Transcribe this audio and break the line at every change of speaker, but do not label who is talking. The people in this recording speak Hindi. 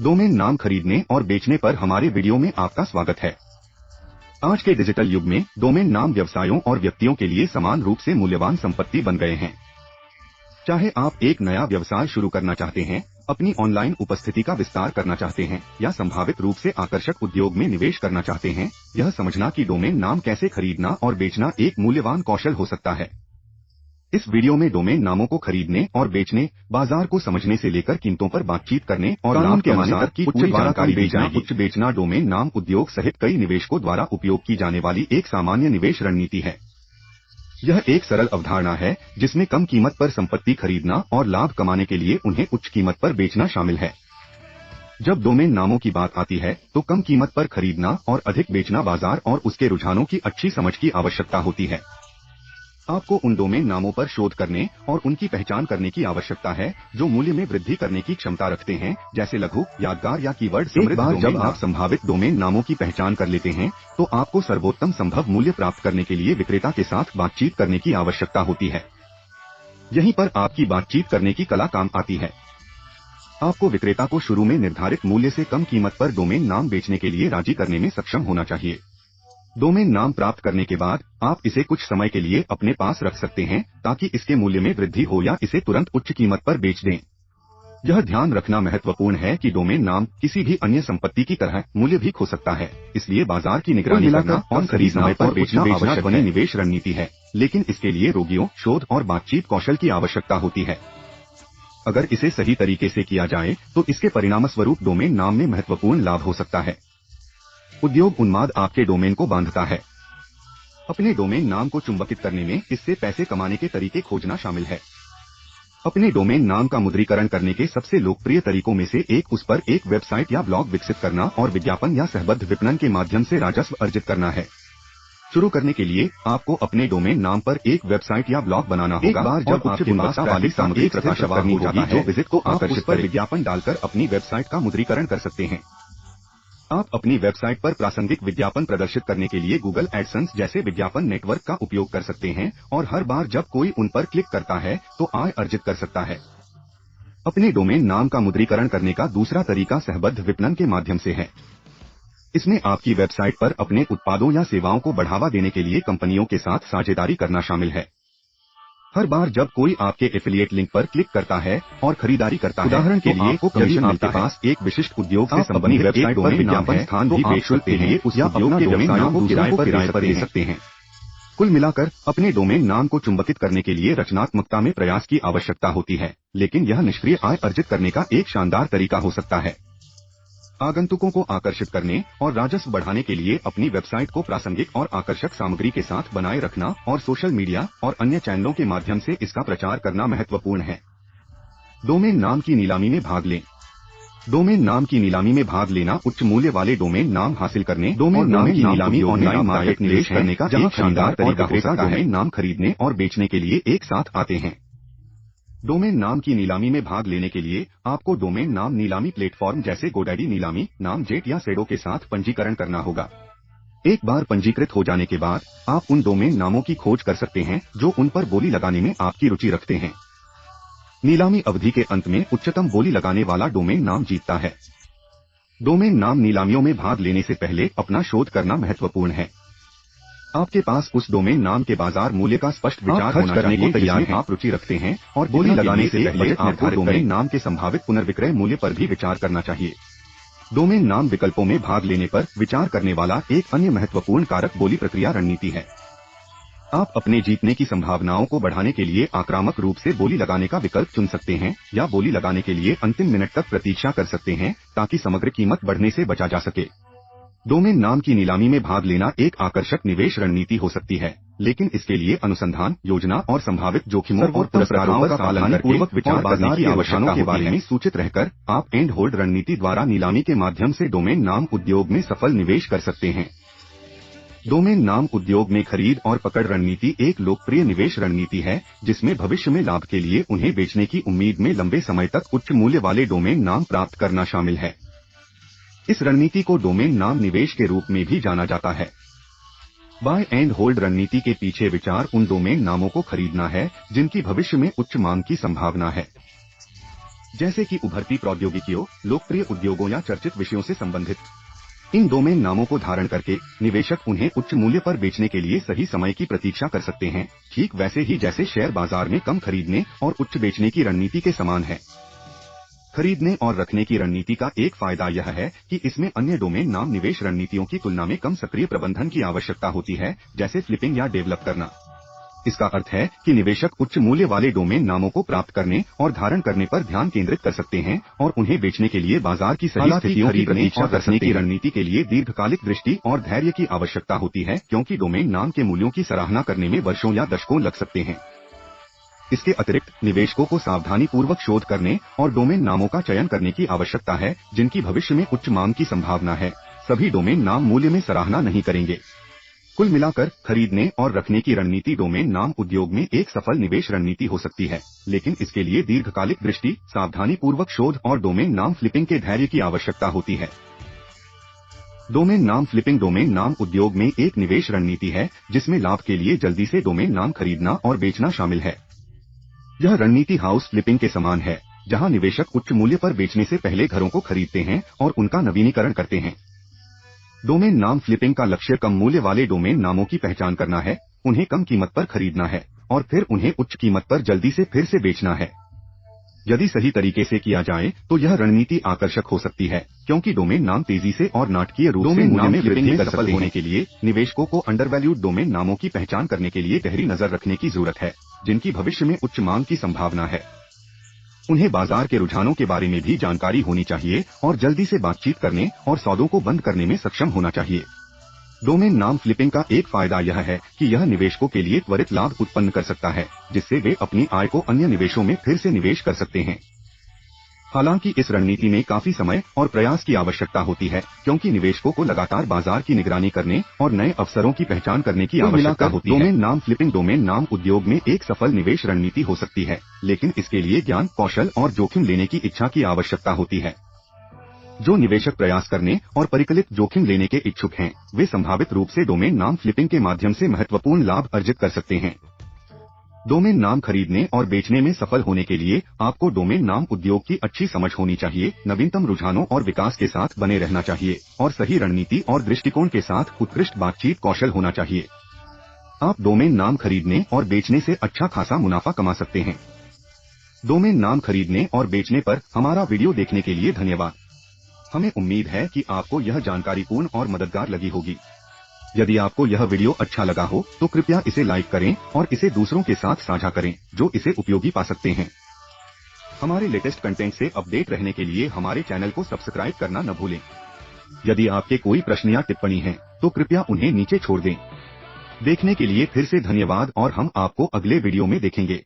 डोमेन नाम खरीदने और बेचने पर हमारे वीडियो में आपका स्वागत है। आज के डिजिटल युग में डोमेन नाम व्यवसायों और व्यक्तियों के लिए समान रूप से मूल्यवान संपत्ति बन गए हैं। चाहे आप एक नया व्यवसाय शुरू करना चाहते हैं, अपनी ऑनलाइन उपस्थिति का विस्तार करना चाहते हैं या संभावित रूप से आकर्षक उद्योग में निवेश करना चाहते हैं, यह समझना कि डोमेन नाम कैसे खरीदना और बेचना एक मूल्यवान कौशल हो सकता है। इस वीडियो में डोमेन नामों को खरीदने और बेचने, बाजार को समझने से लेकर कीमतों पर बातचीत करने और लाभ के अनुसार की पूरी जानकारी दी जाएगी। उच्च बेचना डोमेन नाम उद्योग सहित कई निवेशकों द्वारा उपयोग की जाने वाली एक सामान्य निवेश रणनीति है। यह एक सरल अवधारणा है जिसमें कम कीमत पर संपत्ति खरीदना और लाभ कमाने के लिए उन्हें उच्च कीमत पर बेचना शामिल है। जब डोमेन नामों की बात आती है तो कम कीमत पर खरीदना और अधिक बेचना बाजार और उसके रुझानों की अच्छी समझ की आवश्यकता होती है। आपको उन डोमेन नामों पर शोध करने और उनकी पहचान करने की आवश्यकता है जो मूल्य में वृद्धि करने की क्षमता रखते हैं, जैसे लघु, यादगार या कीवर्ड समृद्ध। एक बार जब आप संभावित डोमेन नामों की पहचान कर लेते हैं तो आपको सर्वोत्तम संभव मूल्य प्राप्त करने के लिए विक्रेता के साथ बातचीत करने की आवश्यकता होती है। यहीं पर आपकी बातचीत करने की कला काम आती है। आपको विक्रेता को शुरू में निर्धारित मूल्य से कम कीमत पर डोमेन नाम बेचने के लिए राजी करने में सक्षम होना चाहिए। डोमेन नाम प्राप्त करने के बाद आप इसे कुछ समय के लिए अपने पास रख सकते हैं ताकि इसके मूल्य में वृद्धि हो या इसे तुरंत उच्च कीमत पर बेच दें। यह ध्यान रखना महत्वपूर्ण है कि डोमेन नाम किसी भी अन्य संपत्ति की तरह मूल्य भी खो सकता है, इसलिए बाजार की निगरानी करना और सही समय पर बेचना आवश्यक बनी निवेश रणनीति है, लेकिन इसके लिए रोगियों, शोध और बातचीत कौशल की आवश्यकता होती है। अगर इसे सही तरीके से किया जाए तो इसके परिणामस्वरूप डोमेन नाम में महत्वपूर्ण लाभ हो सकता है। उद्योग उन्माद आपके डोमेन को बांधता है। अपने डोमेन नाम को चुंबकित करने में इससे पैसे कमाने के तरीके खोजना शामिल है। अपने डोमेन नाम का मुद्रीकरण करने के सबसे लोकप्रिय तरीकों में से एक उस पर एक वेबसाइट या ब्लॉग विकसित करना और विज्ञापन या सहबद्ध विपणन के माध्यम से राजस्व अर्जित करना है। शुरू करने के लिए आपको अपने डोमेन नाम पर एक वेबसाइट या ब्लॉग बनाना होगा। एक बार जब आपके पास वाली सामग्री प्रकाशित करनी होगी जो विजिट को आकर्षित कर विज्ञापन डालकर अपनी वेबसाइट का मुद्रीकरण कर सकते हैं। आप अपनी वेबसाइट पर प्रासंगिक विज्ञापन प्रदर्शित करने के लिए गूगल एडसेंस जैसे विज्ञापन नेटवर्क का उपयोग कर सकते हैं और हर बार जब कोई उन पर क्लिक करता है तो आय अर्जित कर सकता है। अपने डोमेन नाम का मुद्रीकरण करने का दूसरा तरीका सहबद्ध विपणन के माध्यम से है। इसमें आपकी वेबसाइट पर अपने उत्पादों या सेवाओं को बढ़ावा देने के लिए कंपनियों के साथ साझेदारी करना शामिल है। हर बार जब कोई आपके एफिलिएट लिंक पर क्लिक करता है और खरीदारी करता है, उदाहरण के लिए यदि आपके पास एक विशिष्ट उद्योग से संबंधित वेबसाइट पर विज्ञापन स्थान भी बेच सकते हैं, उस उद्योग के व्यवसायों को किराए पर दे सकते हैं। कुल मिलाकर अपने डोमेन नाम को चुंबकित करने के लिए रचनात्मकता में प्रयास की आवश्यकता होती है, लेकिन यह निष्क्रिय आय अर्जित करने का एक शानदार तरीका हो सकता है। आगंतुकों को आकर्षित करने और राजस्व बढ़ाने के लिए अपनी वेबसाइट को प्रासंगिक और आकर्षक सामग्री के साथ बनाए रखना और सोशल मीडिया और अन्य चैनलों के माध्यम से इसका प्रचार करना महत्वपूर्ण है। डोमेन नाम की नीलामी में भाग लें। डोमेन नाम की नीलामी में भाग लेना उच्च मूल्य वाले डोमेन नाम हासिल करने डोमेन नाम की नीलामी ऑनलाइन मार्केट निवेश करने का एक शानदार तरीका होता है। डोमेन नाम खरीदने और बेचने के लिए एक साथ आते हैं। डोमेन नाम की नीलामी में भाग लेने के लिए आपको डोमेन नाम नीलामी प्लेटफॉर्म जैसे गोडैडी नीलामी, नामजेट या सेडो के साथ पंजीकरण करना होगा। एक बार पंजीकृत हो जाने के बाद आप उन डोमेन नामों की खोज कर सकते हैं जो उन पर बोली लगाने में आपकी रुचि रखते हैं। नीलामी अवधि के अंत में उच्चतम बोली लगाने वाला डोमेन नाम जीतता है। डोमेन नाम नीलामियों में भाग लेने से पहले अपना शोध करना महत्वपूर्ण है। आपके पास उस डोमेन नाम के बाजार मूल्य का स्पष्ट विचार होना चाहिए जिसमें आप रुचि रखते हैं और बोली लगाने से पहले आपको डोमेन नाम के संभावित पुनर्विक्रय मूल्य पर भी विचार करना चाहिए। डोमेन नाम विकल्पों में भाग लेने पर विचार करने वाला एक अन्य महत्वपूर्ण कारक बोली प्रक्रिया रणनीति है। आप अपने जीतने की संभावनाओं को बढ़ाने के लिए आक्रामक रूप से बोली लगाने का विकल्प चुन सकते हैं या बोली लगाने के लिए अंतिम मिनट तक प्रतीक्षा कर सकते हैं ताकि समग्र कीमत बढ़ने से बचा जा सके। डोमेन नाम की नीलामी में भाग लेना एक आकर्षक निवेश रणनीति हो सकती है, लेकिन इसके लिए अनुसंधान, योजना और संभावित जोखिमों और पुरस्कारों का सावधानीपूर्वक विचार करने की आवश्यकता के बारे में सूचित रहकर आप एंड होल्ड रणनीति द्वारा नीलामी के माध्यम से डोमेन नाम उद्योग में सफल निवेश कर सकते हैं। डोमेन नाम उद्योग में खरीद और पकड़ रणनीति एक लोकप्रिय निवेश रणनीति है जिसमें भविष्य में लाभ के लिए उन्हें बेचने की उम्मीद में लंबे समय तक उच्च मूल्य वाले डोमेन नाम प्राप्त करना शामिल है। इस रणनीति को डोमेन नाम निवेश के रूप में भी जाना जाता है। बाय एंड होल्ड रणनीति के पीछे विचार उन डोमेन नामों को खरीदना है जिनकी भविष्य में उच्च मांग की संभावना है। जैसे कि उभरती प्रौद्योगिकियों, लोकप्रिय उद्योगों या चर्चित विषयों से संबंधित। इन डोमेन नामों को धारण करके निवेशक उन्हें उच्च मूल्य पर बेचने के लिए सही समय की प्रतीक्षा कर सकते हैं, ठीक वैसे ही जैसे शेयर बाजार में कम खरीदने और उच्च बेचने की रणनीति के समान है। खरीदने और रखने की रणनीति का एक फायदा यह है कि इसमें अन्य डोमेन नाम निवेश रणनीतियों की तुलना में कम सक्रिय प्रबंधन की आवश्यकता होती है, जैसे फ्लिपिंग या डेवलप करना। इसका अर्थ है कि निवेशक उच्च मूल्य वाले डोमेन नामों को प्राप्त करने और धारण करने पर ध्यान केंद्रित कर सकते हैं और उन्हें बेचने के लिए बाजार की सही स्थितियों की प्रतीक्षा करने की रणनीति के लिए दीर्घकालिक दृष्टि और धैर्य की आवश्यकता होती है, क्योंकि डोमेन नाम के मूल्यों की सराहना करने में वर्षों या दशकों लग सकते हैं। इसके अतिरिक्त निवेशकों को सावधानी पूर्वक शोध करने और डोमेन नामों का चयन करने की आवश्यकता है जिनकी भविष्य में उच्च मांग की संभावना है। सभी डोमेन नाम मूल्य में सराहना नहीं करेंगे। कुल मिलाकर खरीदने और रखने की रणनीति डोमेन नाम उद्योग में एक सफल निवेश रणनीति हो सकती है, लेकिन इसके लिए दीर्घकालिक दृष्टि, सावधानी पूर्वक शोध और डोमेन नाम फ्लिपिंग के धैर्य की आवश्यकता होती है। डोमेन नाम फ्लिपिंग डोमेन नाम उद्योग में एक निवेश रणनीति है जिसमें लाभ के लिए जल्दी से डोमेन नाम खरीदना और बेचना शामिल है। यह रणनीति हाउस फ्लिपिंग के समान है, जहां निवेशक उच्च मूल्य पर बेचने से पहले घरों को खरीदते हैं और उनका नवीनीकरण करते हैं। डोमेन नाम फ्लिपिंग का लक्ष्य कम मूल्य वाले डोमेन नामों की पहचान करना है, उन्हें कम कीमत पर खरीदना है और फिर उन्हें उच्च कीमत पर जल्दी से फिर से बेचना है। यदि सही तरीके से किया जाए तो यह रणनीति आकर्षक हो सकती है, क्योंकि डोमेन नाम तेजी से और नाटकीय रूप से मूल्य में वृद्धि कर सफल होने के लिए निवेशकों को अंडरवैल्यूड डोमेन नामों की पहचान करने के लिए गहरी नजर रखने की जरूरत है, जिनकी भविष्य में उच्च मांग की संभावना है। उन्हें बाजार के रुझानों के बारे में भी जानकारी होनी चाहिए और जल्दी से बातचीत करने और सौदों को बंद करने में सक्षम होना चाहिए। डोमेन नाम फ्लिपिंग का एक फायदा यह है कि यह निवेशकों के लिए त्वरित लाभ उत्पन्न कर सकता है, जिससे वे अपनी आय को अन्य निवेशों में फिर से निवेश कर सकते हैं। हालांकि इस रणनीति में काफी समय और प्रयास की आवश्यकता होती है, क्योंकि निवेशकों को लगातार बाजार की निगरानी करने और नए अवसरों की पहचान करने की आवश्यकता होती है। डोमेन नाम फ्लिपिंग डोमेन नाम उद्योग में एक सफल निवेश रणनीति हो सकती है, लेकिन इसके लिए ज्ञान, कौशल और जोखिम लेने की इच्छा की आवश्यकता होती है। जो निवेशक प्रयास करने और परिकलित जोखिम लेने के इच्छुक हैं, वे संभावित रूप से डोमेन नाम फ्लिपिंग के माध्यम से महत्वपूर्ण लाभ अर्जित कर सकते हैं। डोमेन नाम खरीदने और बेचने में सफल होने के लिए आपको डोमेन नाम उद्योग की अच्छी समझ होनी चाहिए, नवीनतम रुझानों और विकास के साथ बने रहना चाहिए और सही रणनीति और दृष्टिकोण के साथ उत्कृष्ट बातचीत कौशल होना चाहिए। आप डोमेन नाम खरीदने और बेचने से अच्छा खासा मुनाफा कमा सकते हैं। डोमेन नाम खरीदने और बेचने पर हमारा वीडियो देखने के लिए धन्यवाद। हमें उम्मीद है कि आपको यह जानकारीपूर्ण और मददगार लगी होगी। यदि आपको यह वीडियो अच्छा लगा हो तो कृपया इसे लाइक करें और इसे दूसरों के साथ साझा करें जो इसे उपयोगी पा सकते हैं। हमारे लेटेस्ट कंटेंट से अपडेट रहने के लिए हमारे चैनल को सब्सक्राइब करना न भूलें। यदि आपके कोई प्रश्न या टिप्पणी है तो कृपया उन्हें नीचे छोड़ दें। देखने के लिए फिर से धन्यवाद और हम आपको अगले वीडियो में देखेंगे।